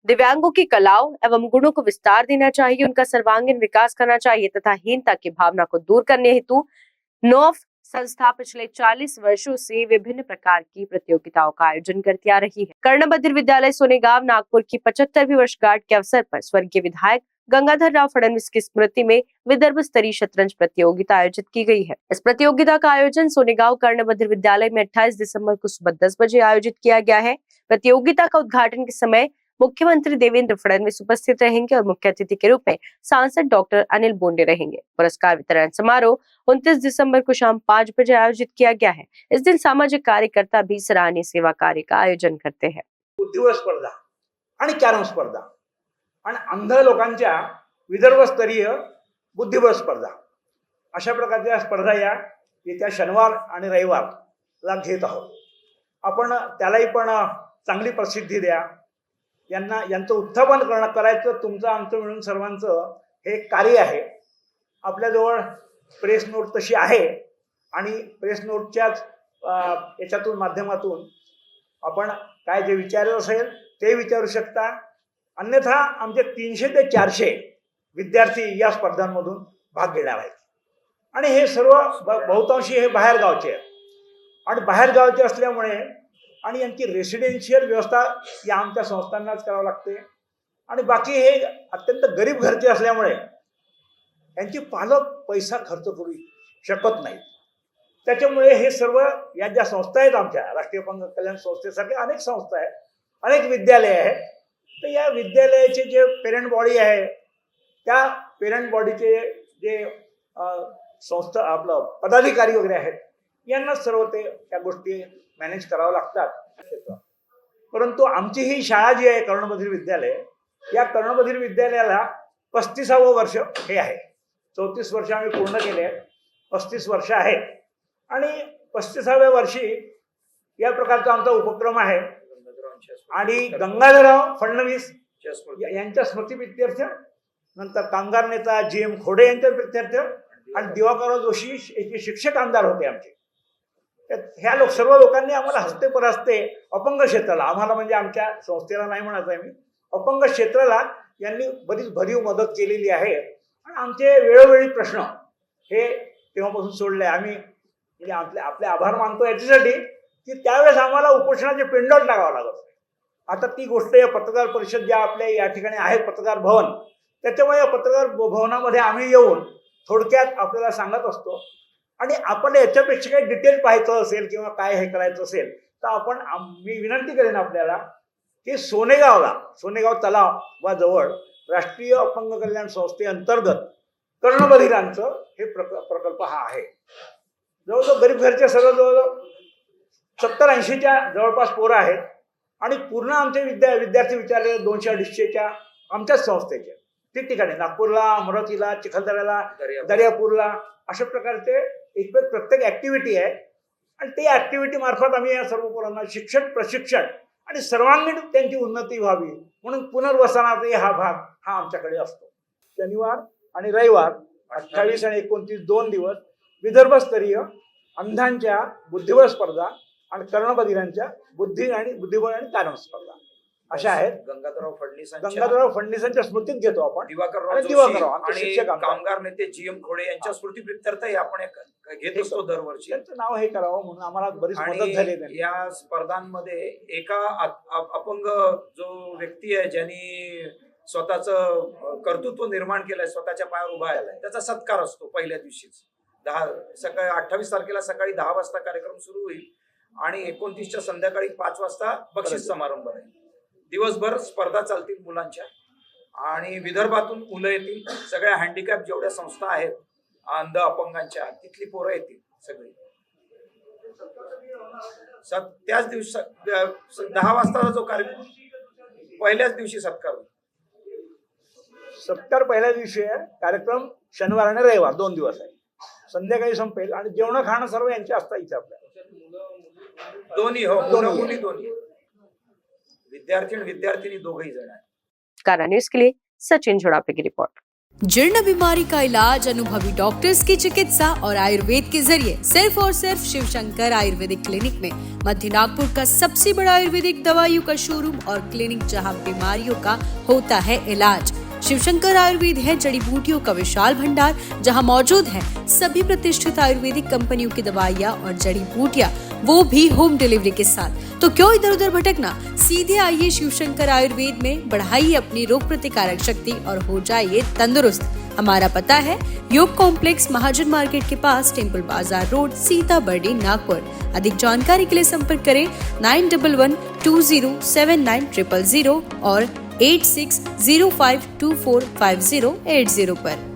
दिव्यांगों की कलाओं एवं गुणों को विस्तार देना चाहिए, उनका सर्वांगीण विकास करना चाहिए तथा हीनता की भावना को दूर करने हेतु नॉफ संस्था पिछले 40 वर्षों से विभिन्न प्रकार की प्रतियोगिताओं का आयोजन करती आ रही है। कर्ण बधिर विद्यालय सोनेगांव नागपुर की 75वीं वर्षगांठ के अवसर पर स्वर्गीय विधायक गंगाधर राव फडणवीस की स्मृति में विदर्भ स्तरीय शतरंज प्रतियोगिता आयोजित की गई है। इस प्रतियोगिता का आयोजन सोनेगांव कर्ण बधिर विद्यालय में 28 दिसंबर को सुबह 10 बजे आयोजित किया गया है। प्रतियोगिता का उद्घाटन के समय मुख्यमंत्री देवेंद्र फडणवीस उपस्थित रहेंगे और मुख्य अतिथि के रूप में सांसद डॉक्टर अनिल बोंडे रहेंगे। पुरस्कार वितरण समारोह 29 दिसंबर को शाम 5 बजे आयोजित किया गया है। इस दिन सामाजिक कार्यकर्ता भी सराहनीय सेवा कार्य का आयोजन करते हैं। बुद्धिबळ स्पर्धा आणि कॅरम स्पर्धा आणि अंध लोकांच्या विदर्भस्तरीय बुद्धिबळ स्पर्धा अशा प्रकारच्या स्पर्धा या येत्या शनिवार आणि रविवारला घेत आहोत। आपण त्यालाही पण चांगली प्रसिद्धी द्या। यांचं उत्थापन करायचं तुमचं आमचं मिळून सर्वांचं हे कार्य आहे। आपल्याजवळ प्रेस नोट तशी आहे आणि प्रेस नोटच्याच याच्यातून माध्यमातून आपण काय जे विचारायचं असेल ते विचारू शकता। अन्यथा आमचे 300 ते 400 विद्यार्थी या स्पर्धांमधून भाग घेणार आहेत आणि हे सर्व बहुतांशी हे बाहेर गावचे आहेत आणि बाहेर गावचे असल्यामुळे आणि यांची रेसिडेन्शियल व्यवस्था या आमच्या संस्थांनाच करावी लागते आणि बाकी हे अत्यंत गरीब घरचे असल्यामुळे यांची पालक पैसा खर्च करू शकत नाहीत। त्याच्यामुळे हे सर्व या ज्या संस्था आहेत आमच्या राष्ट्रीय अपंग कल्याण संस्थेसारख्या अनेक संस्था आहेत, अनेक विद्यालय आहेत, तर या विद्यालयाचे जे पेरेंट बॉडी आहे त्या पेरेंट बॉडीचे जे संस्था आपलं पदाधिकारी वगैरे आहेत यांना सर्व ते त्या गोष्टी मॅनेज करावं लागतात। परंतु आमची ही शाळा जी आहे कर्ण बधिर विद्यालय, या कर्ण बधिर विद्यालयाला 35वे वर्ष हे आहे। 34 वर्ष आम्ही पूर्ण केले आहेत, 35 वर्ष आहे आणि 35व्या वर्षी या प्रकारचा आमचा उपक्रम आहे आणि गंगाधरराव फडणवीस यांच्या स्मृतीप्रित्यर्थ, नंतर कामगार नेता GM खोडे यांच्या प्रित्यर्थ आणि दिवाकरराव जोशी याचे शिक्षक आमदार होते आमचे। ह्या सर्व लोकांनी आम्हाला हस्ते परहस्ते अपंग क्षेत्राला, आम्हाला म्हणजे आमच्या संस्थेला नाही म्हणत आहे मी, अपंग क्षेत्राला यांनी बरीच भरीव मदत केलेली आहे आणि आमचे वेळोवेळी प्रश्न हे तेव्हापासून सोडले। आम्ही म्हणजे आपले आभार मानतो याच्यासाठी की त्यावेळेस आम्हाला उपोषणाचे पेंडॉल टाकावं लागत। आता ती गोष्ट या पत्रकार परिषद ज्या आपल्या या ठिकाणी आहेत पत्रकार भवन, त्याच्यामुळे या पत्रकार भवनामध्ये आम्ही येऊन थोडक्यात आपल्याला सांगत असतो आणि आपण याच्यापेक्षा काही डिटेल पाहायचं असेल किंवा काय हे करायचं असेल तर मी विनंती करेन आपल्याला की सोनेगाव तलाव वा जवळ राष्ट्रीय अपंग कल्याण संस्थेअंतर्गत कर्णबधिरांचं हे प्रकल्प हा आहे। जवळजवळ गरीब घरचे सर्व जवळजवळ 70-80च्या जवळपास पोरं आहेत आणि पूर्ण आमचे विद्यार्थी विचारले 200-250च्या आमच्याच संस्थेचे ठिकठिकाणी, नागपूरला, अमरावतीला, चिखलदऱ्याला, दर्यापूरला अशा प्रकारचे प्रत्येक ऍक्टिव्हिटी आहे आणि ते ऍक्टिव्हिटी मार्फत आम्ही या सर्व पोरांना शिक्षण, प्रशिक्षण आणि सर्वांगीण त्यांची उन्नती व्हावी म्हणून पुनर्वसनाचा हा भाग हा आमच्याकडे असतो। शनिवार आणि रविवार 28 आणि 29 2 दिवस विदर्भस्तरीय अंधांच्या बुद्धिबळ स्पर्धा आणि कर्णबधिरांच्या बुद्धिबळ आणि कॅरम स्पर्धा अशा आहेत। गंगाधरराव फडणवीसांच्या स्मृतीत घेतो आपण। दिवाकरराव आणि कामगार नेते GM खोडे यांच्या स्मृतीप्रित्यर्थही आपण घेत असतो दरवर्षी। त्यांचं नाव हे करावं म्हणून आम्हाला बरीच मदत झाली। या स्पर्धांमध्ये एका अपंग जो व्यक्ती आहे ज्यांनी स्वतःचं कर्तृत्व निर्माण केलंय, स्वतःच्या पायावर उभा आहे, त्याचा सत्कार असतो पहिल्या दिवशीच। 28 तारखेला सकाळी 10 वाजता कार्यक्रम सुरू होईल आणि 29च्या संध्याकाळी 5 वाजता बक्षीस समारंभ आहे। दिवसभर स्पर्धा चालतील मुलांच्या आणि विदर्भातून मुलं येतील, सगळ्या हँडिकॅप जेवढ्या संस्था आहेत अंध अपंगांच्या तिथली पोरं येतील सगळी। त्याच दिवशी 10 वाजता जो कार्यक्रम पहिल्याच दिवशी सत्कार पहिल्या दिवशी आहे कार्यक्रम। शनिवार आणि रविवार 2 दिवस आहे, संध्याकाळी संपेल आणि जेवण खाणं सर्व यांचे असतं इथे आपल्या दोन्ही दोन्ही विद्यार्थी आणि विद्यार्थिनी दोघही जण आहेत। कारा न्यूज के लिए सचिन झोड़ापे की रिपोर्ट। जीर्ण बीमारी का इलाज अनुभवी डॉक्टर्स की चिकित्सा और आयुर्वेद के जरिए सिर्फ और सिर्फ शिवशंकर आयुर्वेदिक क्लिनिक में। मध्य नागपुर का सबसे बड़ा आयुर्वेदिक दवाइयों का शोरूम और क्लिनिक, जहां बीमारियों का होता है इलाज। शिवशंकर आयुर्वेद है जड़ी बूटियों का विशाल भंडार, जहां मौजूद है सभी प्रतिष्ठित आयुर्वेदिक कंपनियों की दवाइयां और जड़ी बूटियां, वो भी होम डिलीवरी के साथ। तो क्यों इधर उधर भटकना, सीधे आइए शिवशंकर आयुर्वेद में, बढ़ाइए अपनी रोग प्रतिकारक शक्ति और हो जाइए तंदुरुस्त। हमारा पता है योग कॉम्प्लेक्स, महाजन मार्केट के पास, टेम्पल बाजार रोड, सीताबर्डी, नागपुर। अधिक जानकारी के लिए संपर्क करें 9112079000 और 8605245080 पर।